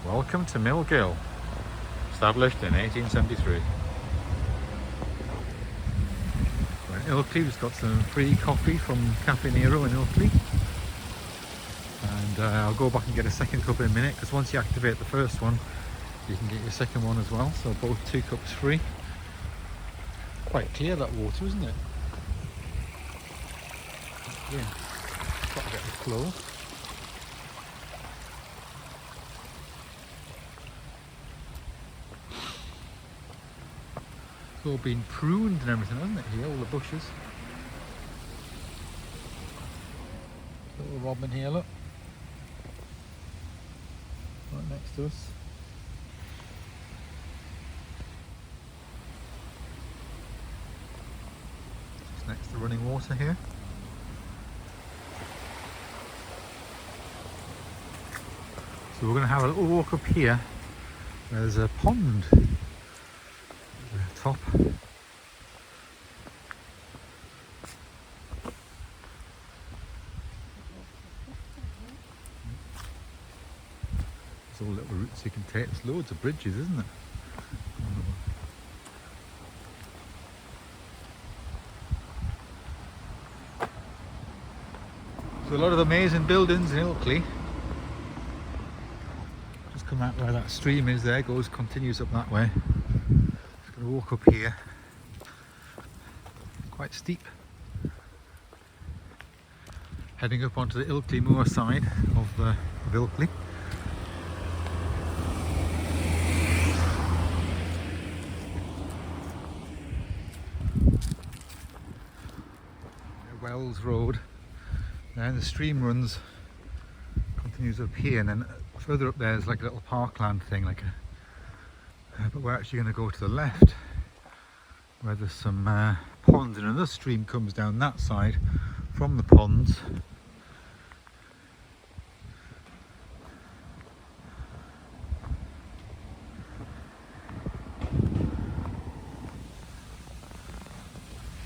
Welcome to Mill Gill, established in 1873. We're in Ilkley. We've got some free coffee from Cafe Nero in Ilkley. And I'll go back and get a second cup in a minute, because once you activate the first one, you can get your second one as well. So both 2 cups free. Quite clear, that water, isn't it? Yeah, got to get the flow. It's all been pruned and everything, hasn't it, here, all the bushes. Little robin here, look. Right next to us. Just next to running water here. So we're going to have a little walk up here. There's a pond at the top. There's all little routes you can take. There's loads of bridges, isn't it? So a lot of amazing buildings in Ilkley. Just come out where that stream is there, continues up that way. Just going to walk up here. Quite steep. Heading up onto the Ilkley Moor side of Ilkley. Wells Road. And the stream continues up here, and then further up there is like a little parkland thing, but we're actually going to go to the left, where there's some ponds, and another stream comes down that side from the ponds.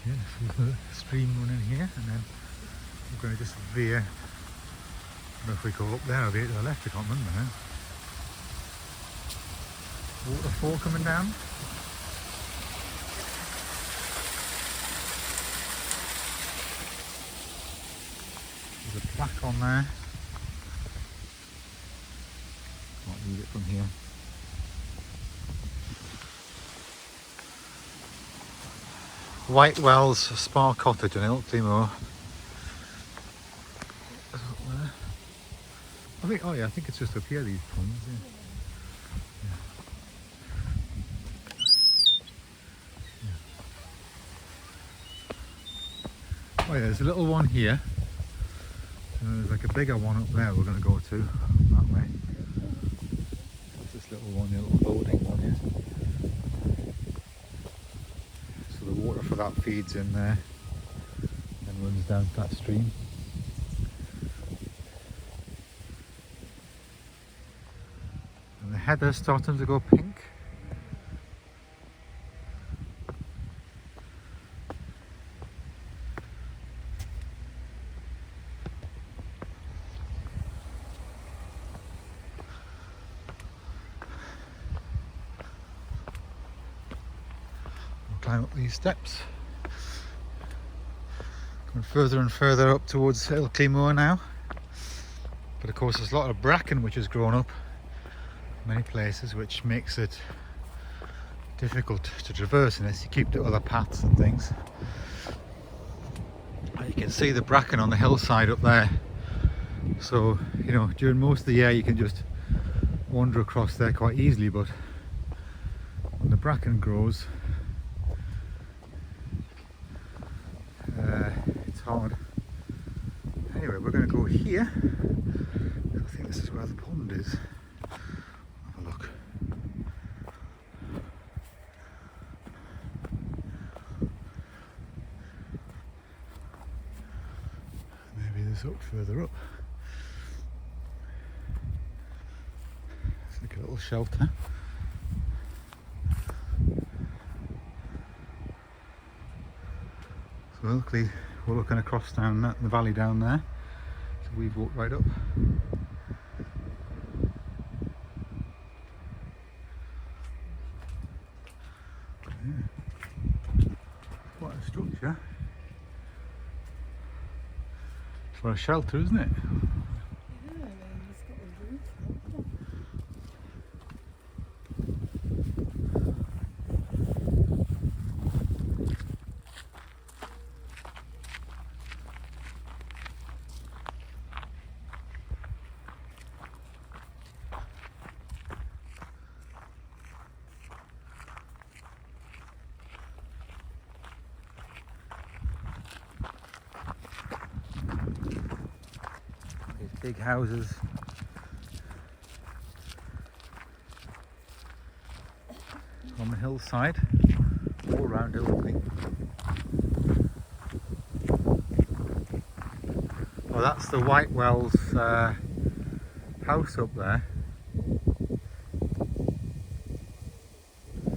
Yeah, so the stream running here, and then we're going to just veer. I don't know if we go up there or veer to the left, I can't remember now. Waterfall coming down. There's a plaque on there. Can't read it from here. White Wells Spa Cottage on Ilkley Moor. I think it's just up here, these ponds. Yeah. Oh yeah, there's a little one here. There's like a bigger one up there we're going to go to, that way. There's this little one, the little boating one here. So the water for that feeds in there and runs down to that stream. And the heather's starting to go pink. We'll climb up these steps. Going further and further up towards Ilkley Moor now. But of course there's a lot of bracken which has grown up many places, which makes it difficult to traverse unless you keep to other paths and things. And you can see the bracken on the hillside up there, so during most of the year you can just wander across there quite easily, but when the bracken grows it's hard. Anyway, we're going to go here. I think this is where the pond is. Up further up, it's like a little shelter. So luckily we're looking across down the valley down there, so we've walked right up. for a shelter, isn't it? Yeah, it's got a roof. These big houses. On the hillside, all round Ilkley. Oh, that's the Whitewell's house up there.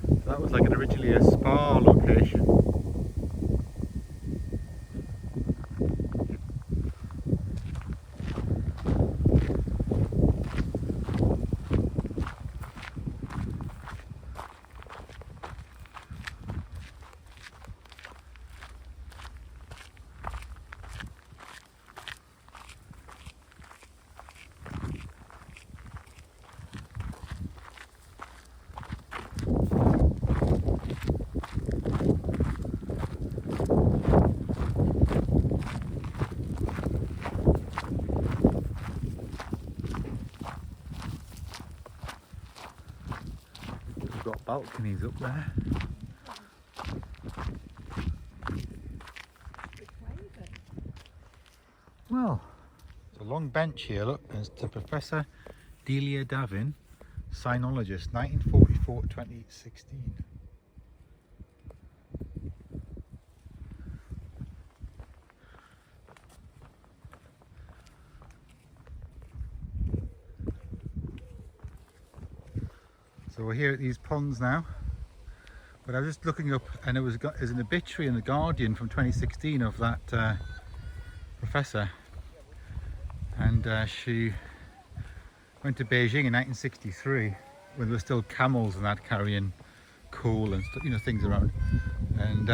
So that was like originally a spa location. We've got balconies up there. Well, there's a long bench here, look, it's to Professor Delia Davin, Sinologist, 1944 to 2016. So we're here at these ponds now, but I was just looking up and there's an obituary in the Guardian from 2016 of that professor, and she went to Beijing in 1963 when there were still camels and that carrying coal and stuff, you know, things around, and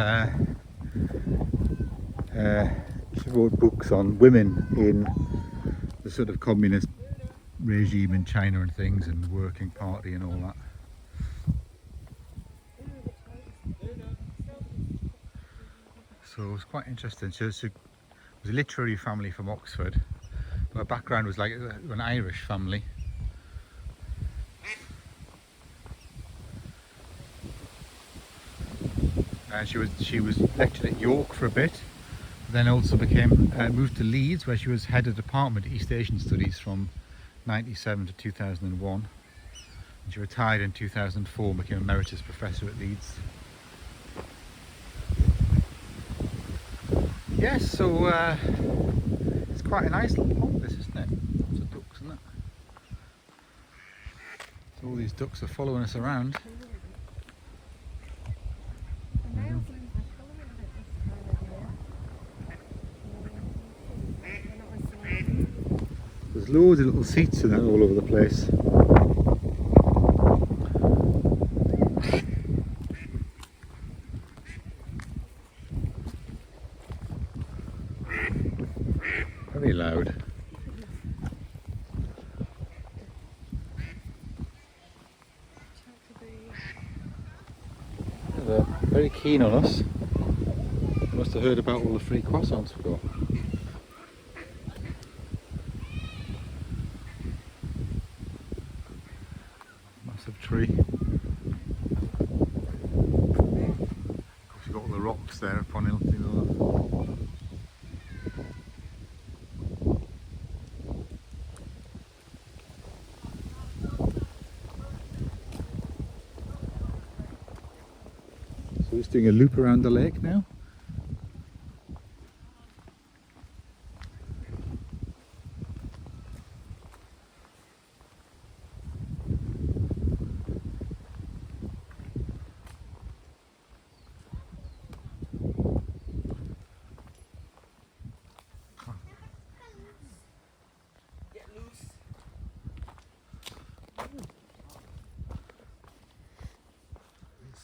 she wrote books on women in the sort of communist regime in China and things, and the working party and all that. So it was quite interesting. She was a literary family from Oxford. Her background was like an Irish family. And she was lectured at York for a bit, then also moved to Leeds, where she was head of department East Asian Studies from 1997 to 2001. And she retired in 2004 and became emeritus professor at Leeds. Yes, so it's quite a nice little pond, this, isn't it? Lots of ducks, isn't it? So all these ducks are following us around. There's loads of little seats in that all over the place. Very loud. They're very keen on us. They must have heard about all the free croissants we got. Massive tree. Of course, you've got all the rocks there upon Ilkley. So we're just doing a loop around the lake now.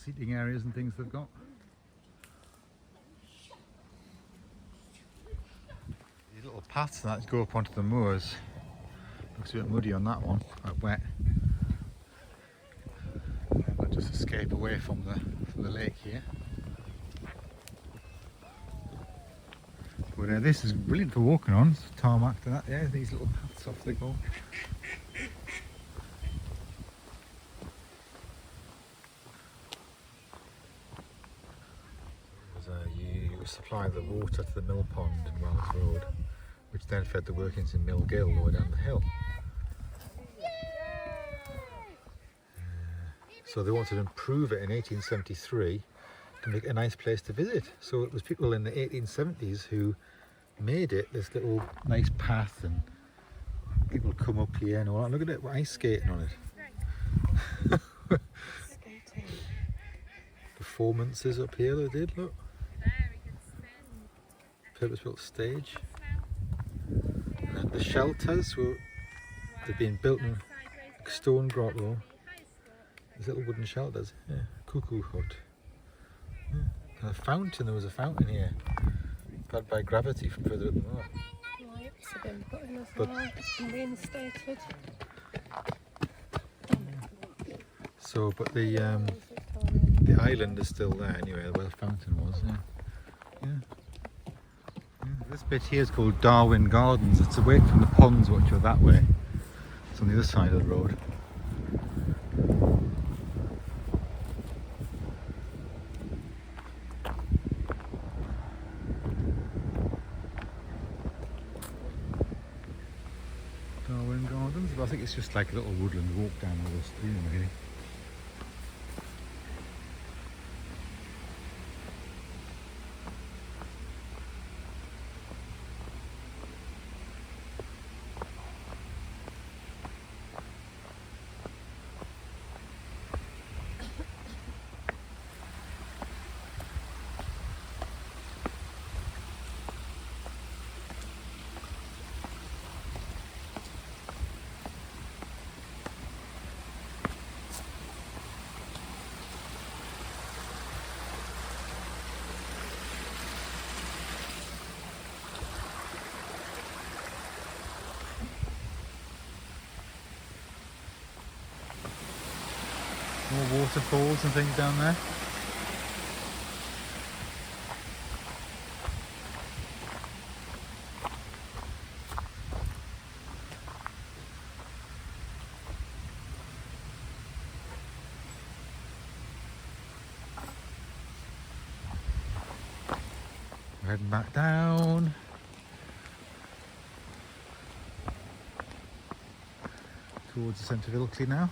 Seating areas and things they've got. These little paths that go up onto the moors. Looks a bit muddy on that one, quite wet. I'll just escape away from the lake here. But this is brilliant for walking on. It's tarmac to that. Yeah, these little paths off they go. You supply the water to the mill pond in Wells Road, which then fed the workings in Mill Gill all the way down the hill. So they wanted to improve it in 1873 to make it a nice place to visit. So it was people in the 1870s who made it this little nice path, and people come up here and all that. Look at it, ice skating on it. Performances up here they did, look. Purpose-built stage. And the shelters they've been built in stone grotto. These little wooden shelters, yeah, cuckoo hut. Yeah. And a fountain, there was a fountain here, fed by gravity from further up the north. Lights have been put in as well, and reinstated. So, but the island is still there anyway, where the fountain was, yeah. This bit here is called Darwin Gardens. It's away from the ponds, which are that way. It's on the other side of the road. Darwin Gardens, but I think it's just like a little woodland walk down the stream really. More waterfalls and things down there. We're heading back down. Towards the centre of Ilkley now.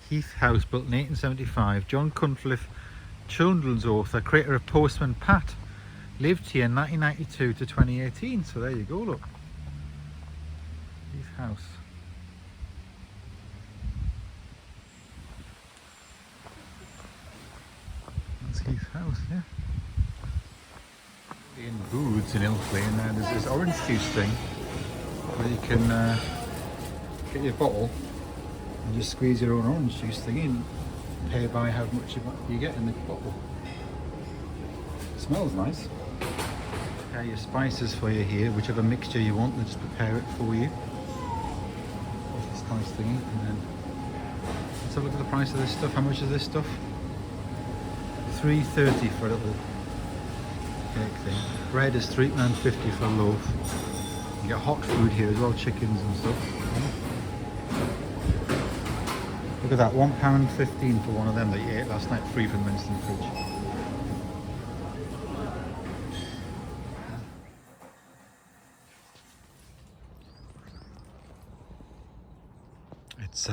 Heath House, built in 1875. John Cunliffe, children's author, creator of Postman Pat, lived here in 1992 to 2018. So there you go, look. Heath House. That's Heath House, yeah. In Booths in Ilkley, and there's this orange juice thing where you can get your bottle and just squeeze your own orange juice thing in, pay by how much you get in the bottle. It smells nice. Prepare your spices for you here, whichever mixture you want, they just prepare it for you. There's this nice thingy, and then let's have a look at the price of this stuff. How much is this stuff? $3.30 for a little cake thing. Bread is £3.50 for a loaf. You get hot food here as well, chickens and stuff. Look at that, £1.15 for one of them that you ate last night, free from the instant fridge. It's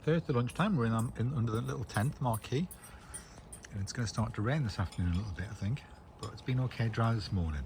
Thursday lunchtime. We're under the little tent marquee, and it's going to start to rain this afternoon a little bit, I think, but it's been okay dry this morning.